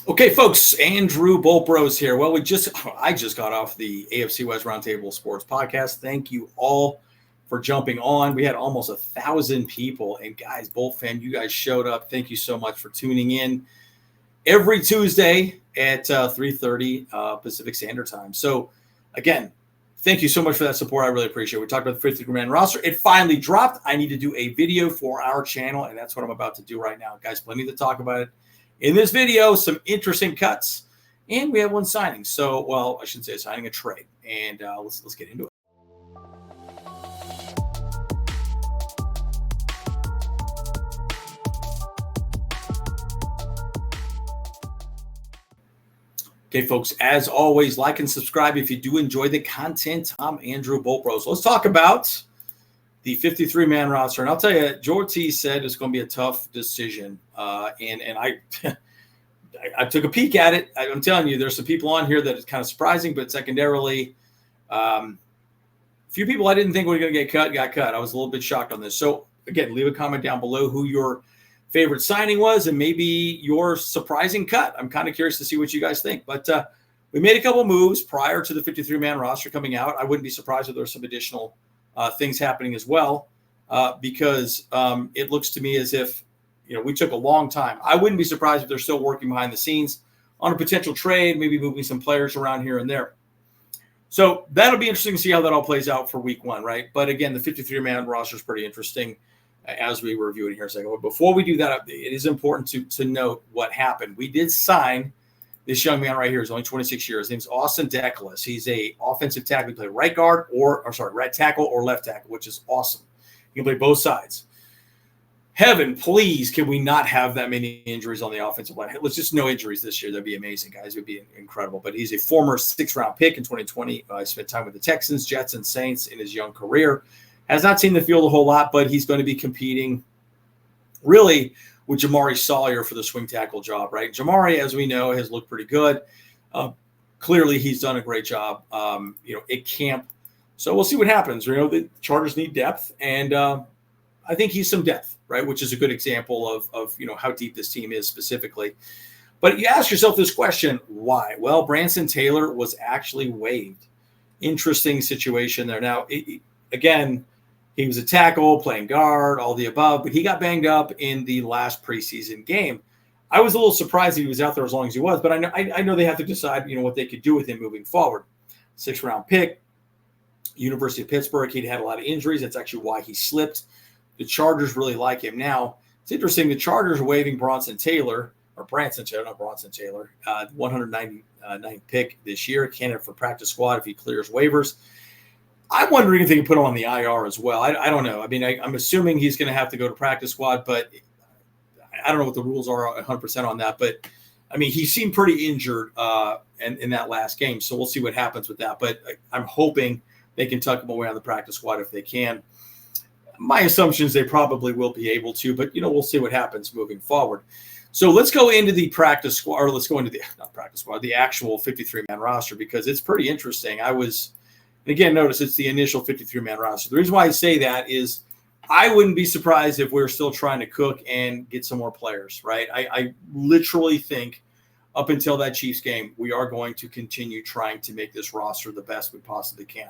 Okay, folks, Andrew Boltbros here. Well, I just got off the AFC West Roundtable Sports Podcast. Thank you all for jumping on. We had almost 1,000 people, and guys, Bolt fan, you guys showed up. Thank you so much for tuning in every Tuesday at 3:30 Pacific Standard Time. So, again, thank you so much for that support. I really appreciate it. We talked about the 53-man roster. It finally dropped. I need to do a video for our channel, and that's what I'm about to do right now. Guys, plenty to talk about it. In this video, some interesting cuts, and we have one signing. So, well, I shouldn't say a signing, a trade. And let's get into it. Okay, folks, as always, like and subscribe if you do enjoy the content. I'm Andrew Boltbros. Let's talk about the 53-man roster. And I'll tell you, George T said it's going to be a tough decision. And I took a peek at it. I'm telling you, there's some people on here that is kind of surprising, but secondarily, a few people I didn't think were going to get cut got cut. I was a little bit shocked on this. So, again, leave a comment down below who your favorite signing was and maybe your surprising cut. I'm kind of curious to see what you guys think. But we made a couple moves prior to the 53-man roster coming out. I wouldn't be surprised if there were some additional things happening as well because it looks to me as if, we took a long time. I wouldn't be surprised if they're still working behind the scenes on a potential trade, maybe moving some players around here and there. So that'll be interesting to see how that all plays out for week one, right? But again, the 53-man roster is pretty interesting as we review it here in a second. But before we do that, it is important to note what happened. We did sign this young man right here. He's only 26 years. His name's Austin Deculus. He's a offensive tackle. He can play right tackle or left tackle, which is awesome. He can play both sides. Heaven, please, can we not have that many injuries on the offensive line? Let's just no injuries this year. That'd be amazing, guys. It would be incredible. But he's a former 6th-round pick in 2020. He spent time with the Texans, Jets, and Saints in his young career. Has not seen the field a whole lot, but he's going to be competing really with Jamari Sawyer for the swing tackle job, right? Jamari, as we know, has looked pretty good. Clearly, he's done a great job, at camp. So we'll see what happens. The Chargers need depth, and I think he's some depth, right? Which is a good example of how deep this team is specifically. But you ask yourself this question, why? Well, Branson Taylor was actually waived. Interesting situation there. Now, again, he was a tackle, playing guard, all the above, but he got banged up in the last preseason game. I was a little surprised that he was out there as long as he was, but I know they have to decide, what they could do with him moving forward. 6th-round pick, University of Pittsburgh. He'd had a lot of injuries. That's actually why he slipped. The Chargers really like him now. It's interesting. The Chargers are waiving Branson Taylor, 199th pick this year, candidate for practice squad if he clears waivers. I'm wondering if they can put him on the IR as well. I don't know. I mean, I'm assuming he's going to have to go to practice squad, but I don't know what the rules are 100% on that. But, I mean, he seemed pretty injured in that last game, so we'll see what happens with that. But I'm hoping they can tuck him away on the practice squad if they can. My assumption is they probably will be able to, but, we'll see what happens moving forward. So let's go into the practice squad, or let's go into the actual 53-man roster, because it's pretty interesting. Again, notice it's the initial 53-man roster. The reason why I say that is I wouldn't be surprised if we're still trying to cook and get some more players, right? I literally think up until that Chiefs game, we are going to continue trying to make this roster the best we possibly can.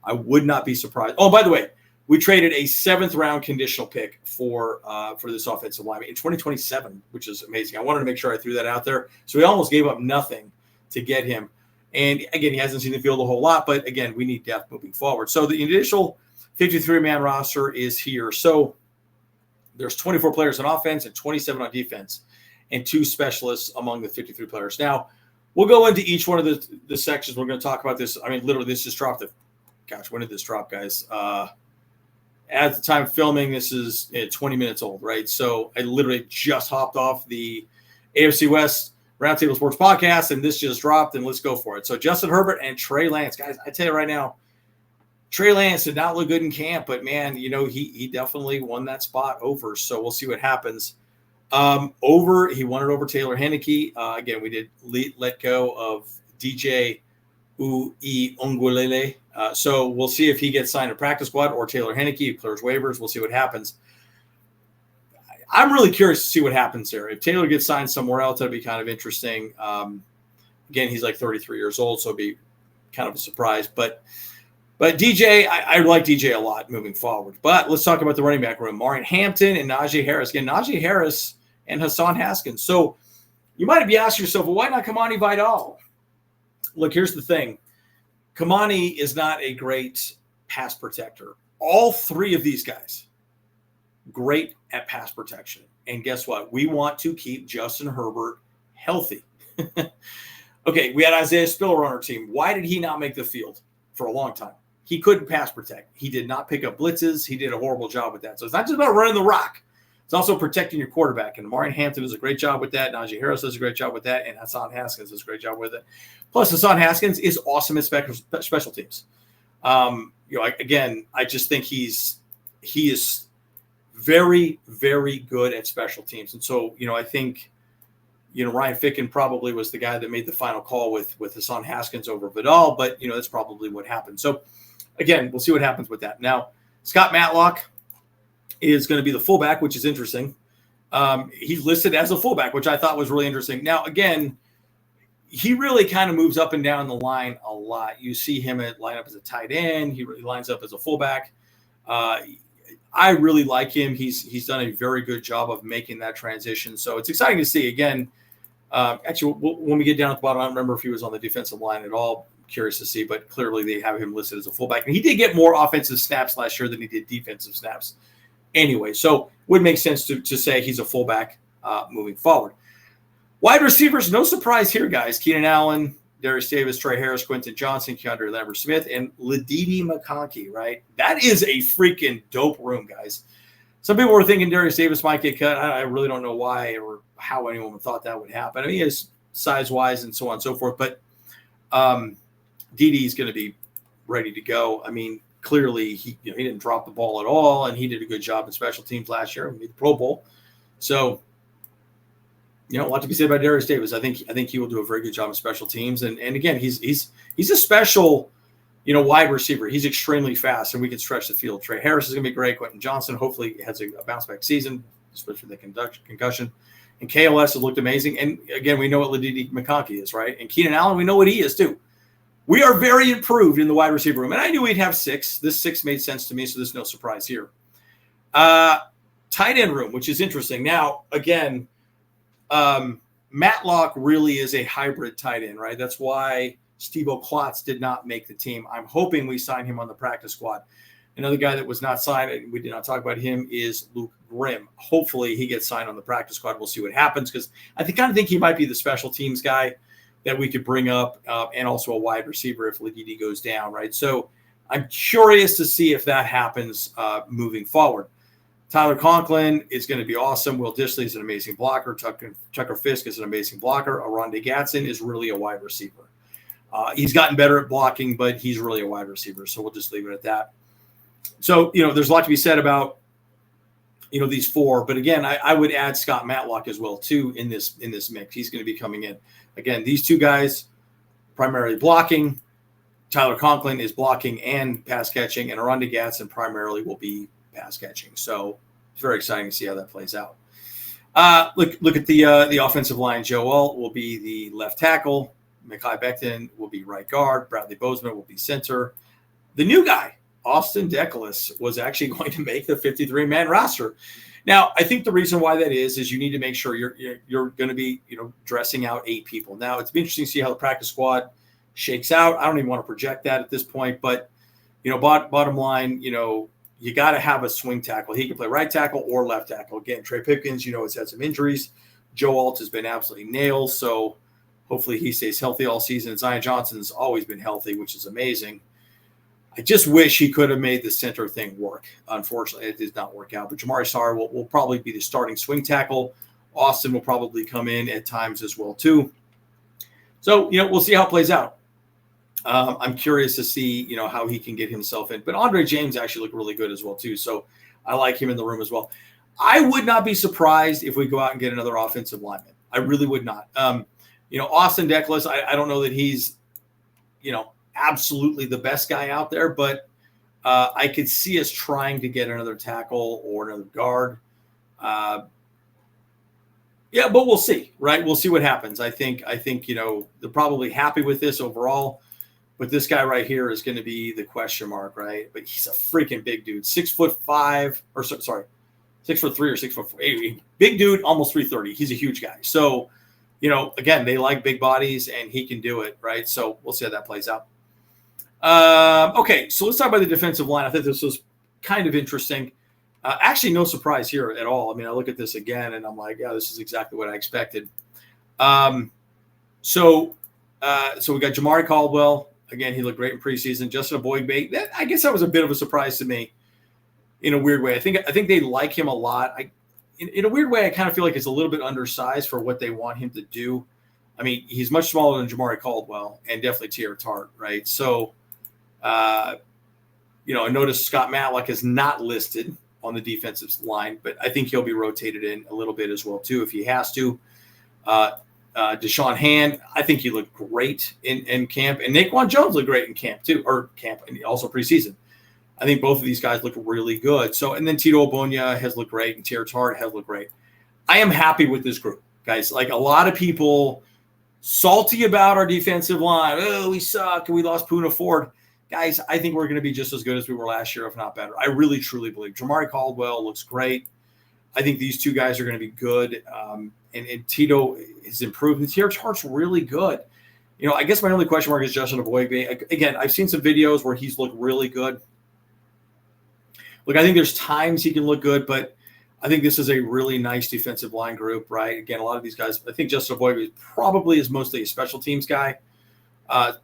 I would not be surprised. Oh, by the way, we traded a 7th-round conditional pick for this offensive line in 2027, which is amazing. I wanted to make sure I threw that out there. So we almost gave up nothing to get him. And, again, he hasn't seen the field a whole lot, but, again, we need depth moving forward. So the initial 53-man roster is here. So there's 24 players on offense and 27 on defense and 2 specialists among the 53 players. Now, we'll go into each one of the sections. We're going to talk about this. I mean, literally, this just dropped. When did this drop, guys? At the time of filming, this is 20 minutes old, right? So I literally just hopped off the AFC West Roundtable Sports Podcast, and this just dropped, and let's go for it. So Justin Herbert and Trey Lance. Guys, I tell you right now, Trey Lance did not look good in camp, but, man, he definitely won that spot over, so we'll see what happens. He won it over Taylor Heinicke. Again, we did let go of DJ Uiagalelei. So we'll see if he gets signed to practice squad or Taylor Heinicke clears waivers. We'll see what happens. I'm really curious to see what happens there. If Taylor gets signed somewhere else, that'd be kind of interesting. Again, he's like 33 years old, so it'd be kind of a surprise. But DJ, I like DJ a lot moving forward. But let's talk about the running back room. Hampton and Najee Harris. Again, Najee Harris and Hassan Haskins. So you might be asking yourself, well, why not Kamani Vidal? Look, here's the thing. Kamani is not a great pass protector. All three of these guys, great at pass protection. And guess what? We want to keep Justin Herbert healthy. Okay, we had Isaiah Spiller on our team. Why did he not make the field for a long time? He couldn't pass protect. He did not pick up blitzes. He did a horrible job with that. So it's not just about running the rock. It's also protecting your quarterback. And Omarion Hampton does a great job with that. Najee Harris does a great job with that. And Hassan Haskins does a great job with it. Plus, Hassan Haskins is awesome at special teams. Again, I just think he is very, very good at special teams. And so, I think, Ryan Ficken probably was the guy that made the final call with Hassan Haskins over Vidal, but, that's probably what happened. So, again, we'll see what happens with that. Now, Scott Matlock is going to be the fullback, which is interesting. He's listed as a fullback, which I thought was really interesting. Now, again, he really kind of moves up and down the line a lot. You see him line up as a tight end. He really lines up as a fullback. I really like him. He's done a very good job of making that transition. So it's exciting to see. Again, actually, when we get down at the bottom, I don't remember if he was on the defensive line at all. Curious to see, but clearly they have him listed as a fullback. And he did get more offensive snaps last year than he did defensive snaps. Anyway, so would make sense to say he's a fullback moving forward. Wide receivers, no surprise here, guys. Keenan Allen, Darius Davis, Trey Harris, Quentin Johnston, Keandre Lambert-Smith, and Ladidi McConkey, right? That is a freaking dope room, guys. Some people were thinking Darius Davis might get cut. I really don't know why or how anyone thought that would happen. I mean, he is size-wise and so on and so forth, but Didi is going to be ready to go. I mean, clearly he didn't drop the ball at all, and he did a good job in special teams last year. He made the Pro Bowl. So, a lot to be said about Darius Davis. I think he will do a very good job in special teams. And again, he's a special, wide receiver. He's extremely fast, and we can stretch the field. Trey Harris is going to be great. Quentin Johnston hopefully has a bounce back season, especially with the concussion. And KLS has looked amazing. And again, we know what Ladidi McConkey is, right? And Keenan Allen, we know what he is too. We are very improved in the wide receiver room. And I knew we'd have 6. This 6 made sense to me, so there's no surprise here. Tight end room, which is interesting. Now, again, Matlock really is a hybrid tight end, right? That's why Steve-O Klotz did not make the team. I'm hoping we sign him on the practice squad. Another guy that was not signed, and we did not talk about him, is Luke Grimm. Hopefully he gets signed on the practice squad. We'll see what happens, because I kind of think he might be the special teams guy that we could bring up, and also a wide receiver if Ladidi goes down, right? So I'm curious to see if that happens moving forward. Tyler Conklin is going to be awesome. Will Dissly is an amazing blocker. Tucker Fisk is an amazing blocker. Aronde Gatson is really a wide receiver. He's gotten better at blocking, but he's really a wide receiver. So we'll just leave it at that. So, there's a lot to be said about, these 4. But again, I would add Scott Matlock as well, too, in this mix. He's going to be coming in. Again, these 2 guys, primarily blocking. Tyler Conklin is blocking and pass catching, and Aronde Gatson primarily will be pass catching. So it's very exciting to see how that plays out. Look at the offensive line. Joe Alt will be the left tackle. Mekhi Becton will be right guard. Bradley Bozeman will be center. The new guy, Austin Deculus, was actually going to make the 53-man roster. Now, I think the reason why that is you need to make sure you're going to be dressing out 8 people. Now, it's been interesting to see how the practice squad shakes out. I don't even want to project that at this point, but bottom line, you got to have a swing tackle. He can play right tackle or left tackle. Again, Trey Pipkins, has had some injuries. Joe Alt has been absolutely nailed, so hopefully he stays healthy all season. Zion Johnson's always been healthy, which is amazing. I just wish he could have made the center thing work. Unfortunately, it did not work out. But Jamari Sarr will probably be the starting swing tackle. Austin will probably come in at times as well, too. So, we'll see how it plays out. I'm curious to see, how he can get himself in. But Andre James actually looked really good as well, too. So I like him in the room as well. I would not be surprised if we go out and get another offensive lineman. I really would not. Austin Deculus, I don't know that he's, absolutely the best guy out there, but I could see us trying to get another tackle or another guard. Yeah, but we'll see, right? We'll see what happens. I think they're probably happy with this overall, but this guy right here is going to be the question mark, right? But he's a freaking big dude, 6'5", or sorry, 6'3" or 6'4", big dude, almost 330. He's a huge guy. So, again, they like big bodies, and he can do it, right? So we'll see how that plays out. Okay, so let's talk about the defensive line. I think this was kind of interesting. Actually, no surprise here at all. I mean, I look at this again, and I'm like, yeah, this is exactly what I expected. So we got Jamari Caldwell. Again, he looked great in preseason. Justin Herbert, I guess that was a bit of a surprise to me in a weird way. I think they like him a lot. In a weird way, I kind of feel like it's a little bit undersized for what they want him to do. I mean, he's much smaller than Jamari Caldwell and definitely Taylor Tart, right? So, I noticed Scott Matlock is not listed on the defensive line, but I think he'll be rotated in a little bit as well, too, if he has to. Deshaun Hand, I think he looked great in camp. And Naquan Jones looked great in camp, too, and also preseason. I think both of these guys look really good. So, and then Tito Ogbonnia has looked great, and Taylor Tart has looked great. I am happy with this group, guys. Like, a lot of people salty about our defensive line. Oh, we suck, and we lost Poona Ford. Guys, I think we're going to be just as good as we were last year, if not better. I really, truly believe. Jamari Caldwell looks great. I think these two guys are going to be good. And Tito is improved. And Taylor Tart's really good. I guess my only question mark is Justin Herbert. Again, I've seen some videos where he's looked really good. Look, I think there's times he can look good, but I think this is a really nice defensive line group, right? Again, a lot of these guys, I think Justin Herbert probably is mostly a special teams guy.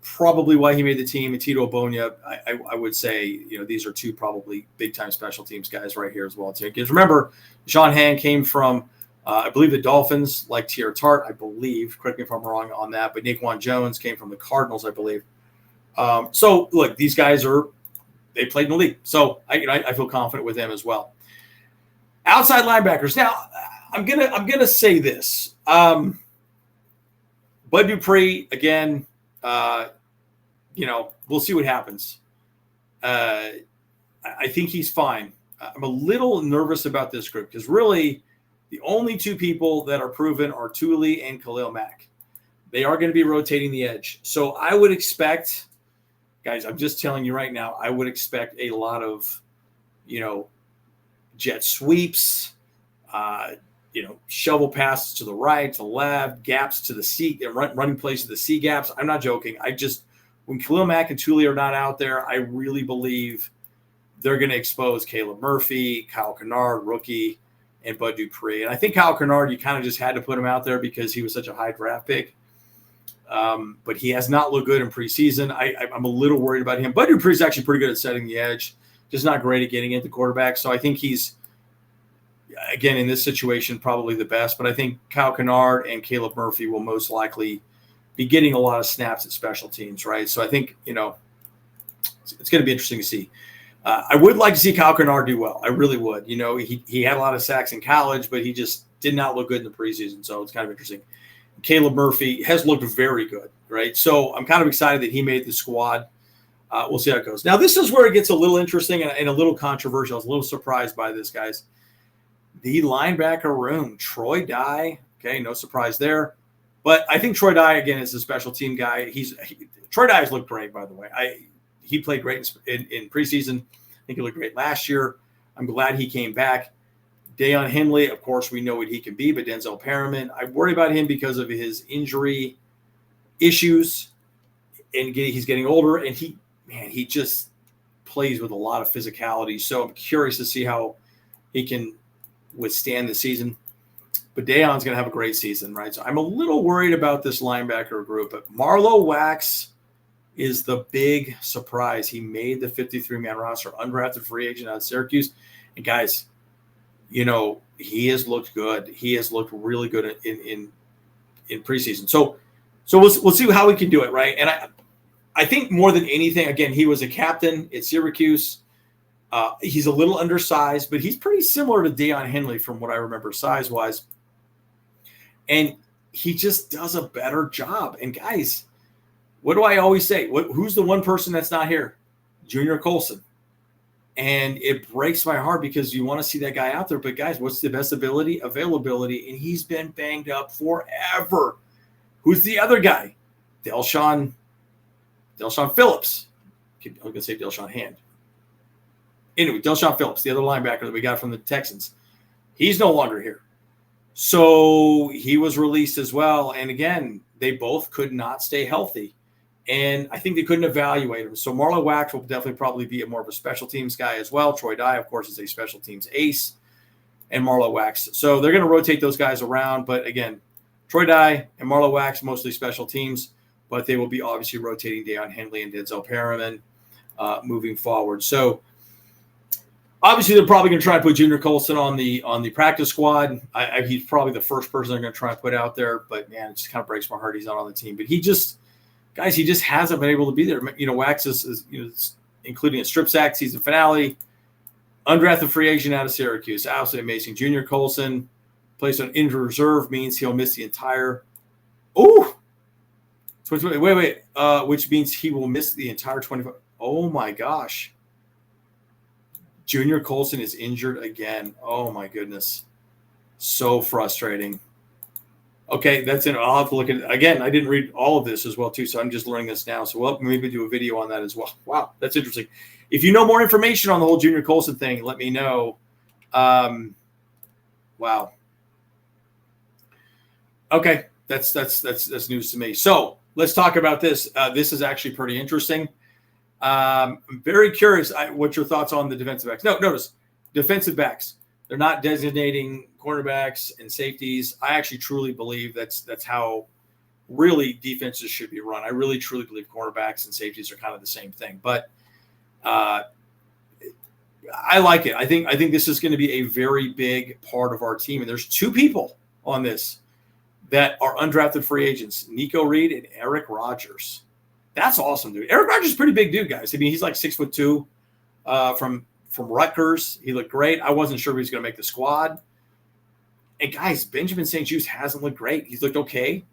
Probably why he made the team. And Tito Ogbonnia, I would say, these are two probably big-time special teams guys right here as well, too. Because remember, Deshaun Hand came from, I believe, the Dolphins, like Taylor Tart, I believe. Correct me if I'm wrong on that. But Naquan Jones came from the Cardinals, I believe. So, look, these guys they played in the league. So, I feel confident with them as well. Outside linebackers. Now, I'm gonna say this. Bud Dupree, again, we'll see what happens. I think he's fine. I'm a little nervous about this group because really the only two people that are proven are Thule and Khalil Mack. They are going to be rotating the edge. So I would expect, guys, I'm just telling you right now, I would expect a lot of, jet sweeps, shovel passes to the right, to the left, gaps to the C, running plays to the C gaps. I'm not joking. When Khalil Mack and Thule are not out there, I really believe they're going to expose Caleb Murphy, Kyle Kennard, rookie, and Bud Dupree. And I think Kyle Kennard, you kind of just had to put him out there because he was such a high draft pick. But he has not looked good in preseason. I'm a little worried about him. Bud Dupree is actually pretty good at setting the edge, just not great at getting into quarterback. So I think he's, again, in this situation, probably the best. But I think Kyle Kennard and Caleb Murphy will most likely be getting a lot of snaps at special teams, right? So I think, it's going to be interesting to see. I would like to see Kyle Kennard do well. I really would. He had a lot of sacks in college, but he just did not look good in the preseason. So it's kind of interesting. Caleb Murphy has looked very good, right? So I'm kind of excited that he made the squad. We'll see how it goes. Now, this is where it gets a little interesting and a little controversial. I was a little surprised by this, guys. The linebacker room, Troy Dye. Okay, no surprise there. But I think Troy Dye, again, is a special team guy. Troy Dye has looked great, by the way. He played great in preseason. I think he looked great last year. I'm glad he came back. Deion Henley, of course, we know what he can be, but Denzel Perriman, I worry about him because of his injury issues. And he's getting older, and he just plays with a lot of physicality. So I'm curious to see how he can withstand the season. But Deion's going to have a great season, right? So I'm a little worried about this linebacker group. But Marlowe Wax is the big surprise. He made the 53-man roster, undrafted free agent out of Syracuse. And guys, he has looked good. He has looked really good in preseason. So we'll see how we can do it, right? And I think more than anything, again, he was a captain at Syracuse. He's a little undersized, but he's pretty similar to Deion Henley from what I remember size-wise. And he just does a better job. And guys, what do I always say? Who's the one person that's not here? Junior Colson. And it breaks my heart because you want to see that guy out there. But, guys, what's the best availability? And he's been banged up forever. Who's the other guy? Delshon Phillips. I was going to say Delshon Hand. Anyway, Delshon Phillips, the other linebacker that we got from the Texans. He's no longer here. So he was released as well. And, again, they both could not stay healthy. And I think they couldn't evaluate him. So Marlon Wax will definitely probably be more of a special teams guy as well. Troy Dye, of course, is a special teams ace. And Marlon Wax. So they're going to rotate those guys around. But, again, Troy Dye and Marlon Wax, mostly special teams. But they will be obviously rotating Deion Henley and Denzel Perriman moving forward. So, obviously, they're probably going to try and put Junior Colson on the practice squad. He's probably the first person they're going to try and put out there. But, man, it just kind of breaks my heart he's not on the team. But he just hasn't been able to be there. Wax is including a strip sack season finale. Undrafted free agent out of Syracuse. Absolutely amazing. Junior Colson placed on injured reserve means he'll miss the entire – oh! Wait. Which means he will miss the entire 25 – oh, my gosh. Junior Colson is injured again. Oh, my goodness. So frustrating. Okay, that's it. I'll have to look at it. Again, I didn't read all of this as well, too, so I'm just learning this now. So we'll maybe do a video on that as well. Wow, that's interesting. If you know more information on the whole Junior Colson thing, let me know. Wow. Okay, that's news to me. So let's talk about this. This is actually pretty interesting. I'm very curious what your thoughts on the defensive backs. No, notice, defensive backs. They're not designating cornerbacks and safeties. I actually truly believe that's how really defenses should be run. I really truly believe cornerbacks and safeties are kind of the same thing. But I like it. I think this is going to be a very big part of our team. And there's two people on this that are undrafted free agents, Nico Reed and Eric Rogers. That's awesome, dude. Eric Rogers is a pretty big dude, guys. I mean, he's like 6'2", from Rutgers. He looked great. I wasn't sure if he was going to make the squad. And, guys, Benjamin St-Juste hasn't looked great. He's looked okay.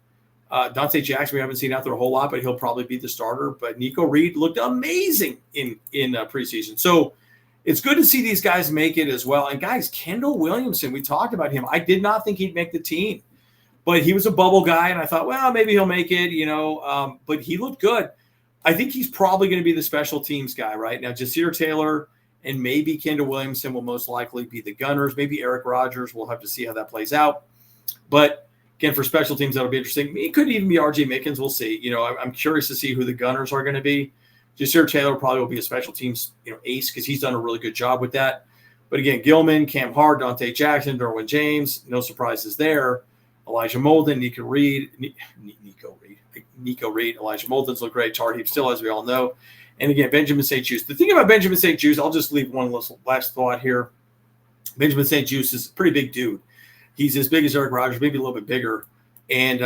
Dante Jackson we haven't seen out there a whole lot, but he'll probably be the starter. But Nico Reed looked amazing in preseason. So it's good to see these guys make it as well. And, guys, Kendall Williamson, we talked about him. I did not think he'd make the team. But he was a bubble guy, and I thought, well, maybe he'll make it, but he looked good. I think he's probably going to be the special teams guy right now. Jasir Taylor and maybe Kendall Williamson will most likely be the gunners. Maybe Eric Rogers. We'll have to see how that plays out. But, again, for special teams, that'll be interesting. It could even be R.J. Mickens. We'll see. I'm curious to see who the gunners are going to be. Jasir Taylor probably will be a special teams ace because he's done a really good job with that. But, again, Gilman, Cam Hart, Dante Jackson, Derwin James, no surprises there. Elijah Molden, Nico Reed. Elijah Molden's look great. Tar Heap still, as we all know. And again, Benjamin St-Juste. The thing about Benjamin St-Juste, I'll just leave one last thought here. Benjamin St-Juste is a pretty big dude. He's as big as Eric Rogers, maybe a little bit bigger, and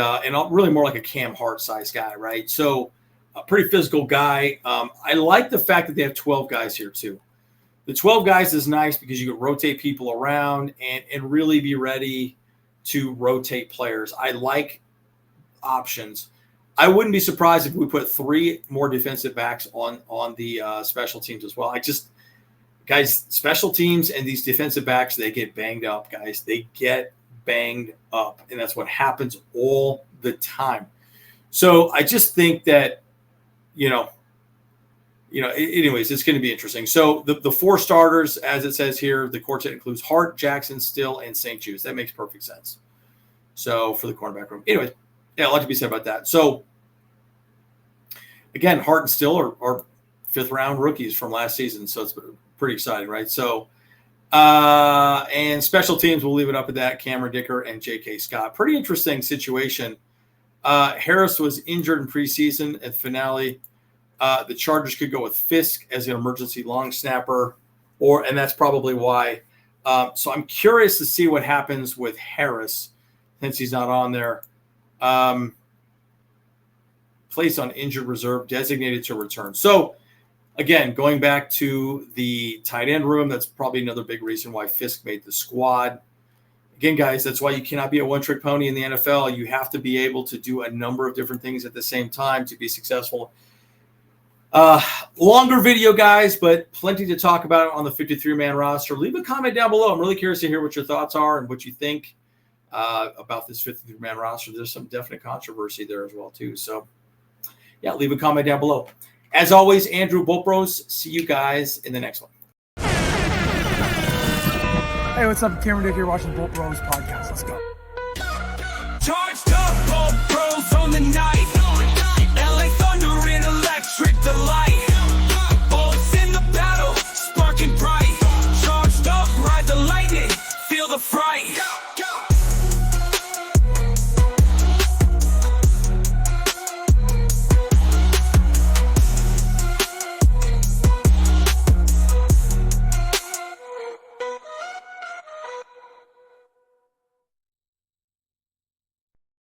really more like a Cam Hart size guy, right? So a pretty physical guy. I like the fact that they have 12 guys here too. The 12 guys is nice because you can rotate people around and really be ready to rotate players. I like options. I wouldn't be surprised if we put 3 more defensive backs on the special teams as well. Guys, special teams and these defensive backs, they get banged up, guys. They get banged up, and that's what happens all the time. So I just think that, anyways, it's going to be interesting. So the 4 starters, as it says here, the quartet includes Hart, Jackson, Still, and St-Juste. That makes perfect sense. So for the cornerback room. Anyways, yeah, a lot to be said about that. So, again, Hart and Still are 5th-round rookies from last season, so it's pretty exciting, right? So, and special teams, we'll leave it up at that. Cameron Dicker and J.K. Scott. Pretty interesting situation. Harris was injured in preseason at the finale. The Chargers could go with Fisk as an emergency long snapper, and that's probably why. So I'm curious to see what happens with Harris since he's not on there. Placed on injured reserve, designated to return. So, again, going back to the tight end room, that's probably another big reason why Fisk made the squad. Again, guys, that's why you cannot be a one-trick pony in the NFL. You have to be able to do a number of different things at the same time to be successful. Longer video, guys, but plenty to talk about on the 53-man roster. Leave a comment down below. I'm really curious to hear what your thoughts are and what you think about this 53-man roster. There's some definite controversy there as well, too. So, yeah, leave a comment down below. As always, Andrew Boltbros. See you guys in the next one. Hey, what's up? Cameron Dick here watching Bolt Bros podcast. Let's go. Charged up, Bolt Bros on the night.